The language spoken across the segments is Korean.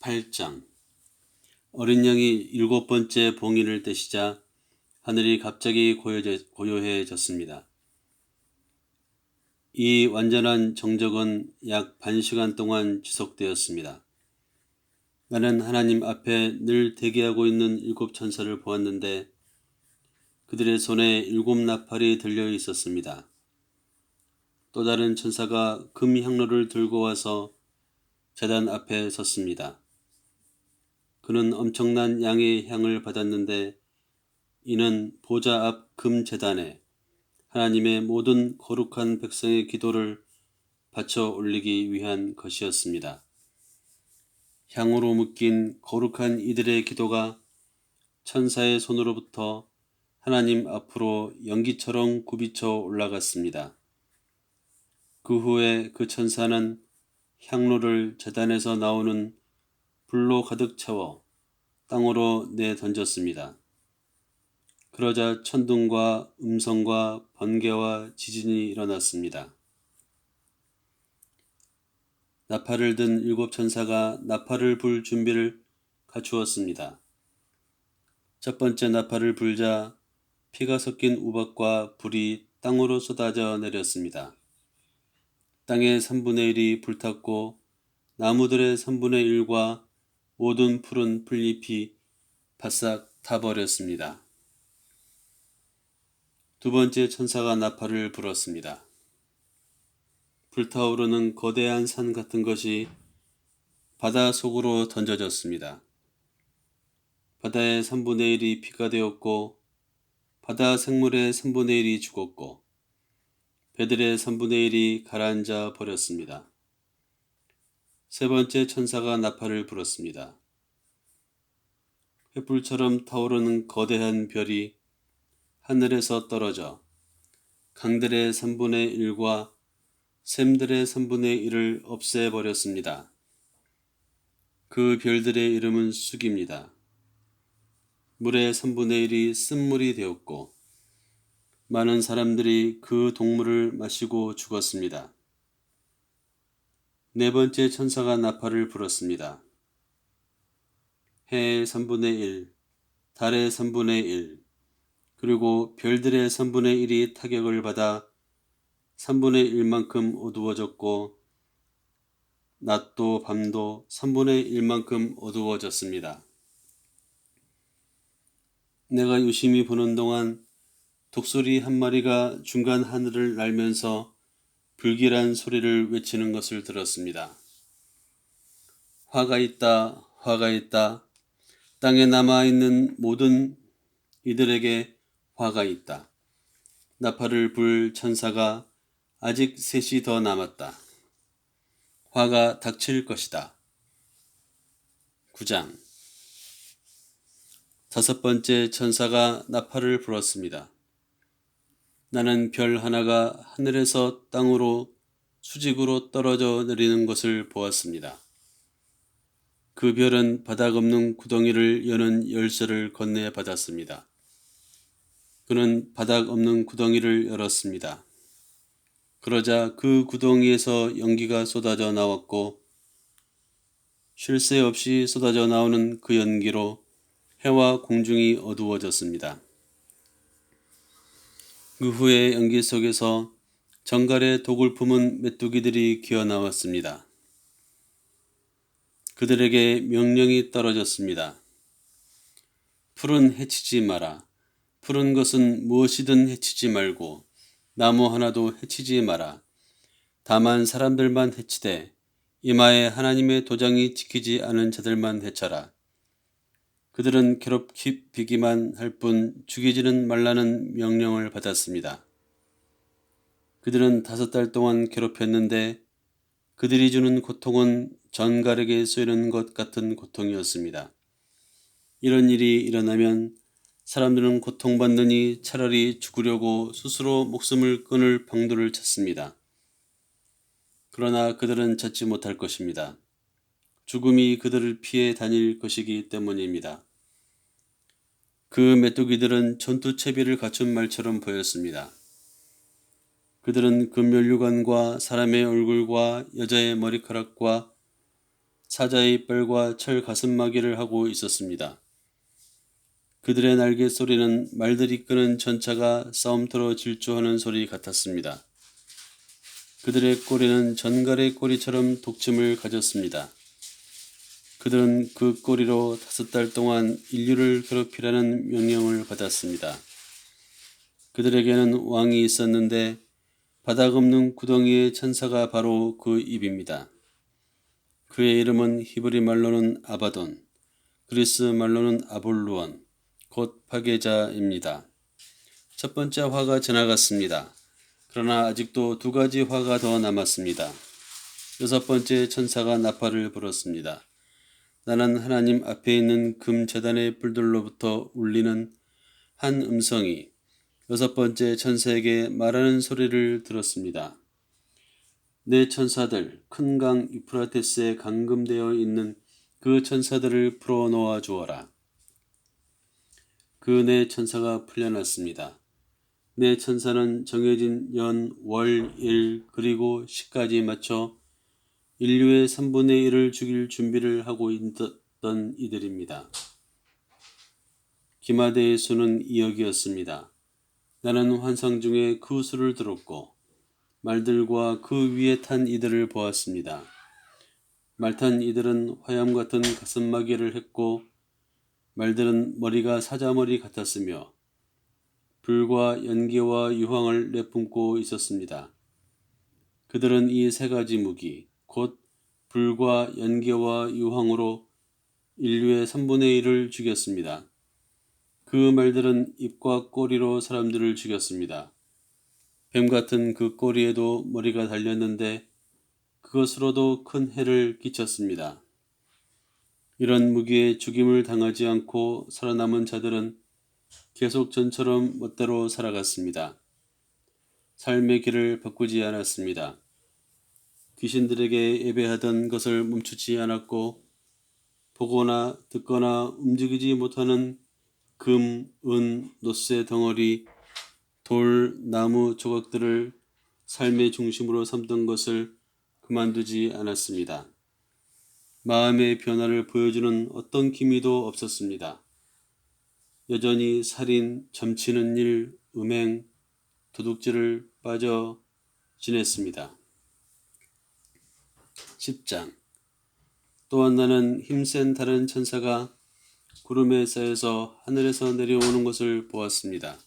8장. 어린 양이 일곱 번째 봉인을 떼시자 하늘이 갑자기 고요해졌습니다. 이 완전한 정적은 약 반시간 동안 지속되었습니다. 나는 하나님 앞에 늘 대기하고 있는 일곱 천사를 보았는데 그들의 손에 일곱 나팔이 들려 있었습니다. 또 다른 천사가 금 향로를 들고 와서 제단 앞에 섰습니다. 그는 엄청난 양의 향을 받았는데 이는 보좌 앞 금 제단에 하나님의 모든 거룩한 백성의 기도를 바쳐 올리기 위한 것이었습니다. 향으로 묶인 거룩한 이들의 기도가 천사의 손으로부터 하나님 앞으로 연기처럼 굽이쳐 올라갔습니다. 그 후에 그 천사는 향로를 제단에서 나오는 불로 가득 채워 땅으로 내던졌습니다. 그러자 천둥과 음성과 번개와 지진이 일어났습니다. 나팔을 든 일곱 천사가 나팔을 불 준비를 갖추었습니다. 첫 번째 나팔을 불자 피가 섞인 우박과 불이 땅으로 쏟아져 내렸습니다. 땅의 3분의 1이 불탔고 나무들의 3분의 1과 모든 푸른 풀잎이 바싹 타버렸습니다. 두 번째 천사가 나팔을 불었습니다. 불타오르는 거대한 산 같은 것이 바다 속으로 던져졌습니다. 바다의 3분의 1이 피가 되었고 바다 생물의 3분의 1이 죽었고 배들의 3분의 1이 가라앉아 버렸습니다. 세 번째 천사가 나팔을 불었습니다. 횃불처럼 타오르는 거대한 별이 하늘에서 떨어져 강들의 3분의 1과 샘들의 3분의 1을 없애버렸습니다. 그 별들의 이름은 쑥입니다. 물의 3분의 1이 쓴물이 되었고 많은 사람들이 그 동물을 마시고 죽었습니다. 네 번째 천사가 나팔을 불었습니다. 해의 3분의 1, 달의 3분의 1, 그리고 별들의 3분의 1이 타격을 받아 3분의 1만큼 어두워졌고 낮도 밤도 3분의 1만큼 어두워졌습니다. 내가 유심히 보는 동안 독수리 한 마리가 중간 하늘을 날면서 불길한 소리를 외치는 것을 들었습니다. 화가 있다, 화가 있다. 땅에 남아있는 모든 이들에게 화가 있다. 나팔을 불 천사가 아직 셋이 더 남았다. 화가 닥칠 것이다. 9장. 다섯 번째 천사가 나팔을 불었습니다. 나는 별 하나가 하늘에서 땅으로 수직으로 떨어져 내리는 것을 보았습니다. 그 별은 바닥 없는 구덩이를 여는 열쇠를 건네 받았습니다. 그는 바닥 없는 구덩이를 열었습니다. 그러자 그 구덩이에서 연기가 쏟아져 나왔고 쉴 새 없이 쏟아져 나오는 그 연기로 해와 공중이 어두워졌습니다. 그 후에 연기 속에서 정갈의 독을 품은 메뚜기들이 기어 나왔습니다. 그들에게 명령이 떨어졌습니다. 풀은 해치지 마라. 푸른 것은 무엇이든 해치지 말고 나무 하나도 해치지 마라. 다만 사람들만 해치되 이마에 하나님의 도장이 찍히지 않은 자들만 해쳐라. 그들은 괴롭히기만 할 뿐 죽이지는 말라는 명령을 받았습니다. 그들은 5달 동안 괴롭혔는데 그들이 주는 고통은 전갈에게 쏘이는 것 같은 고통이었습니다. 이런 일이 일어나면 사람들은 고통받느니 차라리 죽으려고 스스로 목숨을 끊을 방도를 찾습니다. 그러나 그들은 찾지 못할 것입니다. 죽음이 그들을 피해 다닐 것이기 때문입니다. 그 메뚜기들은 전투 채비를 갖춘 말처럼 보였습니다. 그들은 그 면류관과 사람의 얼굴과 여자의 머리카락과 사자의 뿔과 철 가슴막이를 하고 있었습니다. 그들의 날개 소리는 말들이 끄는 전차가 싸움터로 질주하는 소리 같았습니다. 그들의 꼬리는 전갈의 꼬리처럼 독침을 가졌습니다. 그들은 그 꼬리로 5달 동안 인류를 괴롭히라는 명령을 받았습니다. 그들에게는 왕이 있었는데 바닥 없는 구덩이의 천사가 바로 그 입입니다. 그의 이름은 히브리 말로는 아바돈, 그리스 말로는 아볼루온, 곧 파괴자입니다. 첫 번째 화가 지나갔습니다. 그러나 아직도 2가지 화가 더 남았습니다. 6번째 천사가 나팔을 불었습니다. 나는 하나님 앞에 있는 금 제단의 뿔들로부터 울리는 한 음성이 6번째 천사에게 말하는 소리를 들었습니다. 내 천사들, 큰 강 유프라테스에 감금되어 있는 그 천사들을 풀어놓아 주어라. 그 네 천사가 풀려났습니다. 네 천사는 정해진 연, 월, 일, 그리고 시까지 맞춰 인류의 3분의 1을 죽일 준비를 하고 있던 이들입니다. 기마대의 수는 2억이었습니다. 나는 환상 중에 그 수를 들었고 말들과 그 위에 탄 이들을 보았습니다. 말 탄 이들은 화염 같은 가슴마개를 했고 말들은 머리가 사자머리 같았으며 불과 연기와 유황을 내뿜고 있었습니다. 그들은 이 3가지 무기, 곧 불과 연기와 유황으로 인류의 3분의 1을 죽였습니다. 그 말들은 입과 꼬리로 사람들을 죽였습니다. 뱀 같은 그 꼬리에도 머리가 달렸는데 그것으로도 큰 해를 끼쳤습니다. 이런 무기에 죽임을 당하지 않고 살아남은 자들은 계속 전처럼 멋대로 살아갔습니다. 삶의 길을 바꾸지 않았습니다. 귀신들에게 예배하던 것을 멈추지 않았고 보거나 듣거나 움직이지 못하는 금, 은, 노쇠 덩어리, 돌, 나무 조각들을 삶의 중심으로 삼던 것을 그만두지 않았습니다. 마음의 변화를 보여주는 어떤 기미도 없었습니다. 여전히 살인, 점치는 일, 음행, 도둑질을 빠져 지냈습니다. 10장. 또한 나는 힘센 다른 천사가 구름에 쌓여서 하늘에서 내려오는 것을 보았습니다.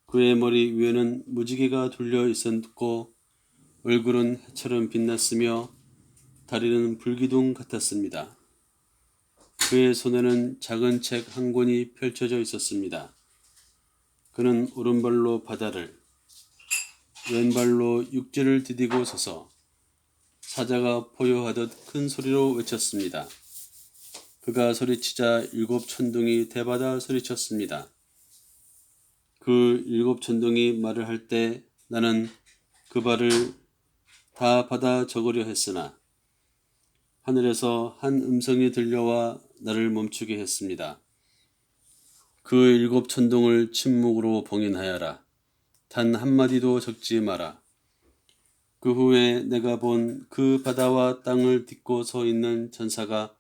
그의 머리 위에는 무지개가 둘려 있었고 얼굴은 해처럼 빛났으며 다리는 불기둥 같았습니다. 그의 손에는 작은 책 한 권이 펼쳐져 있었습니다. 그는 오른발로 바다를, 왼발로 육지를 디디고 서서 사자가 포효하듯 큰 소리로 외쳤습니다. 그가 소리치자 7 천둥이 대바다 소리쳤습니다. 그 7 천둥이 말을 할 때 나는 그 발을 다 받아 적으려 했으나 하늘에서 한 음성이 들려와 나를 멈추게 했습니다. 그 7 천둥을 침묵으로 봉인하여라. 단 한마디도 적지 마라. 그 후에 내가 본 그 바다와 땅을 딛고 서 있는 천사가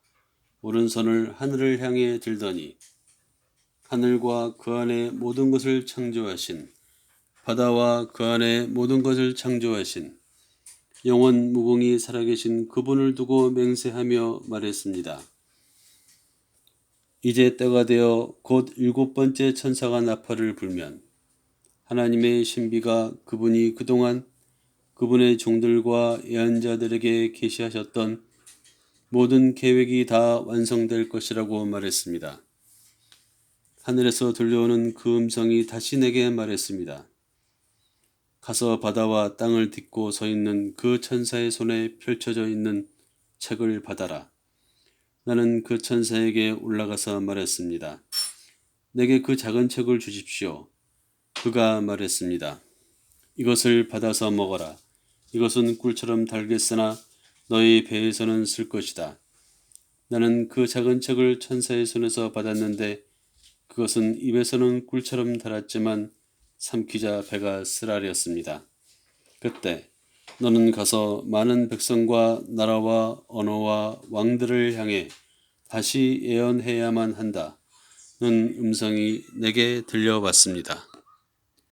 오른손을 하늘을 향해 들더니 하늘과 그 안에 모든 것을 창조하신, 바다와 그 안에 모든 것을 창조하신 영원 무궁히 살아계신 그분을 두고 맹세하며 말했습니다. 이제 때가 되어 곧 7번째 천사가 나팔을 불면 하나님의 신비가 그분이 그동안 그분의 종들과 예언자들에게 계시하셨던 모든 계획이 다 완성될 것이라고 말했습니다. 하늘에서 들려오는 그 음성이 다시 내게 말했습니다. 가서 바다와 땅을 딛고 서 있는 그 천사의 손에 펼쳐져 있는 책을 받아라. 나는 그 천사에게 올라가서 말했습니다. 내게 그 작은 책을 주십시오. 그가 말했습니다. 이것을 받아서 먹어라. 이것은 꿀처럼 달겠으나 너희 배에서는 쓸 것이다. 나는 그 작은 책을 천사의 손에서 받았는데 그것은 입에서는 꿀처럼 달았지만 삼키자 배가 쓰라렸습니다. 그때 너는 가서 많은 백성과 나라와 언어와 왕들을 향해 다시 예언해야만 한다. 는 음성이 내게 들려왔습니다.